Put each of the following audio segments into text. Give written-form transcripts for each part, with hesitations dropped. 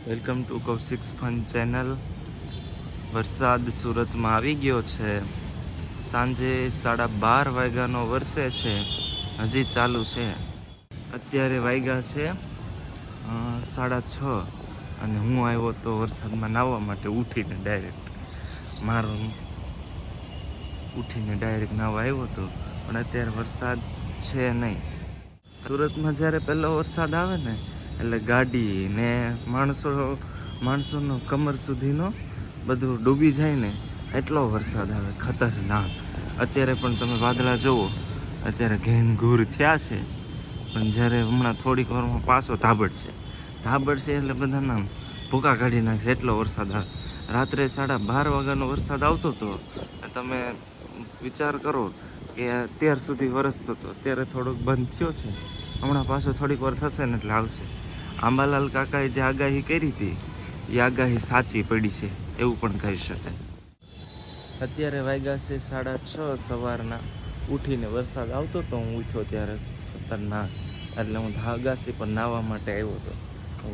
Welcome to Kaushik's fun channel. વરસાદ સુરતમાં આવી ગયો છે। સાંજે 12:30 વાગ્યાનો વરસે છે, હજી ચાલુ છે। અત્યારે વાગ્યા છે 6:30 અને હું આવ્યો તો વરસાદમાં નાહવા માટે ઉઠીને ડાયરેક્ટ નાહવા આવ્યો હતો, પણ અત્યારે વરસાદ છે નહીં। સુરતમાં જ્યારે પહેલો વરસાદ આવે ને એટલે ગાડી ને માણસોનો કમર સુધીનો બધું ડૂબી જાય ને, એટલો વરસાદ આવે ખતરનાક। અત્યારે પણ તમે વાદળા જુઓ, અત્યારે ઘેનઘૂર થયા છે, પણ જ્યારે હમણાં થોડીક વારમાં પાછો ધાબડશે એટલે બધાના ભૂકા કાઢી નાખશે, એટલો વરસાદ આવે। રાત્રે 12:30 વાગ્યાનો વરસાદ આવતો હતો, તમે વિચાર કરો કે અત્યાર સુધી વરસતો હતો, અત્યારે થોડોક બંધ થયો છે, હમણાં પાછો થોડીક વાર થશે ને એટલે આવશે। આંબાલાલ કાકાએ જે આગાહી કરી હતી એ આગાહી સાચી પડી છે એવું પણ કહી શકાય। અત્યારે વાગ્યા છે 6:30 સવારના। ઉઠીને વરસાદ આવતો હતો, હું ઉઠ્યો ત્યારે ખતરનાક, એટલે હું અગાસી પર નાહવા માટે આવ્યો હતો।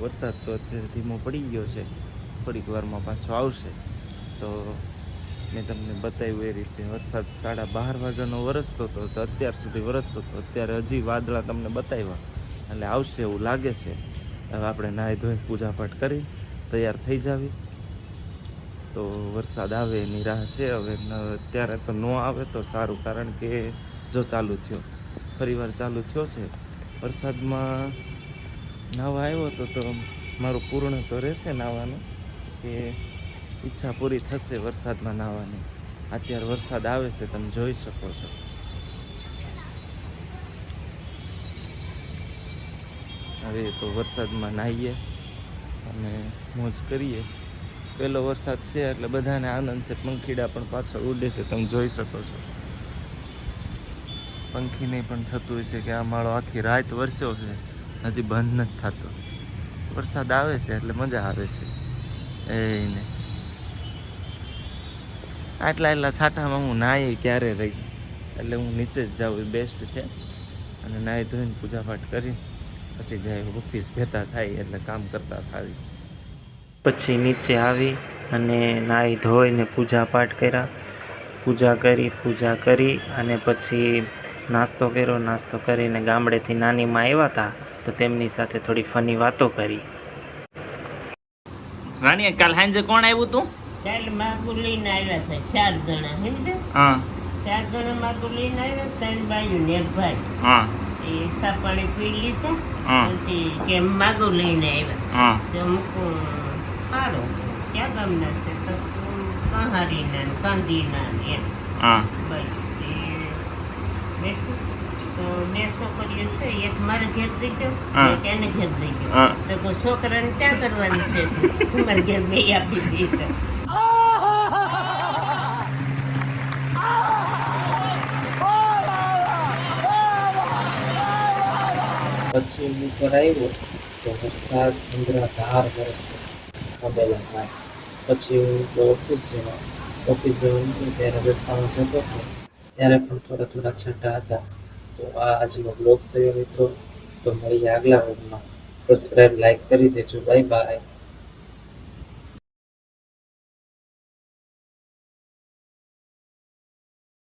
વરસાદ તો અત્યારે ધીમો પડી ગયો છે, થોડીક વારમાં પાછો આવશે। તો મેં તમને બતાવ્યું એ રીતે વરસાદ 12:30 વાગ્યાનો વરસતો હતો, તો અત્યાર સુધી વરસતો હતો, અત્યારે હજી વાદળા તમને બતાવ્યા એટલે આવશે એવું લાગે છે। હવે આપણે નાહી ધોઈ પૂજાપાઠ કરી તૈયાર થઈ જાવી, તો વરસાદ આવે એની રાહ છે। હવે અત્યારે તો ન આવે તો સારું, કારણ કે જો ચાલુ થયો, ફરીવાર ચાલુ થયો છે વરસાદમાં નાહવા આવ્યો તો મારું પૂર્ણ તો રહેશે નાહવાનું, કે ઈચ્છા પૂરી થશે વરસાદમાં નાહવાની। અત્યારે વરસાદ આવે છે, તમે જોઈ શકો છો। હવે તો વરસાદમાં નાહીએ અને મોજ કરીએ। પહેલો વરસાદ છે એટલે બધાને આનંદ છે, પંખીડા પણ પાછળ ઉડે છે, તમે જોઈ શકો છો। પંખીને પણ થતું હોય છે કે આ માળો આખી રાત વરસ્યો છે, હજી બંધ નથી થતો। વરસાદ આવે છે એટલે મજા આવે છે એને। આટલા થાટામાં હું નાહી ક્યારે રહીશ, એટલે હું નીચે જ જાઉં, બેસ્ટ છે। અને નાહી ધોઈને પૂજાપાઠ કરી પછી જાય ઓફિસ ભેતા થાય એટલે કામ કરતા થાવી। પછી નીચે આવી અને નાહી ધોઈને પૂજાપાઠ કર્યા, પૂજા કરી અને પછી નાસ્તો કર્યો। નાસ્તો કરીને ગામડેથી નાનીમાં આવ્યા હતા, તો તેમની સાથે થોડી ફની વાતો કરી। રાણી, કાલ સાંજે કોણ આવ્યું તું? કાલ માગુ લઈને આવ્યા છે 4 જણા, સમજે? હા, 4 જણા માગુ લઈને આવ્યા, 3 બાયું ને 1 ભાઈ। હા, એ સા પાણી પી લીધા, હા, પછી કેમ માગુ લઈને આવ્યા। હા, તો મૂકું પાડો ક્યાં ગામના છે, તો કહારીના ને કાંદીના ને એમ। હા, બેઠું તો 2 છોકરીઓ છે, એક મારે ઘેર દઈ ગયો, એક એને ઘેર દઈ ગયો। તો કોઈ છોકરાને ક્યાં કરવાની છે, તમારે ઘેર બે આપી દીધા। પછી ઉપર આવ્યો તો વરસાદ અંદરાધાર વરસતો ખબેલા થાય। પછી હું ઓફિસ જવાનું ત્યારે રસ્તામાં જતો હતો, ત્યારે પણ થોડા છાંટા હતા। તો આ આજનો બ્લોગ થયો મિત્રો, તો મળીએ આગલા વ્લોગમાં। સબસ્ક્રાઈબ લાઈક કરી દેજો, બાય બાય।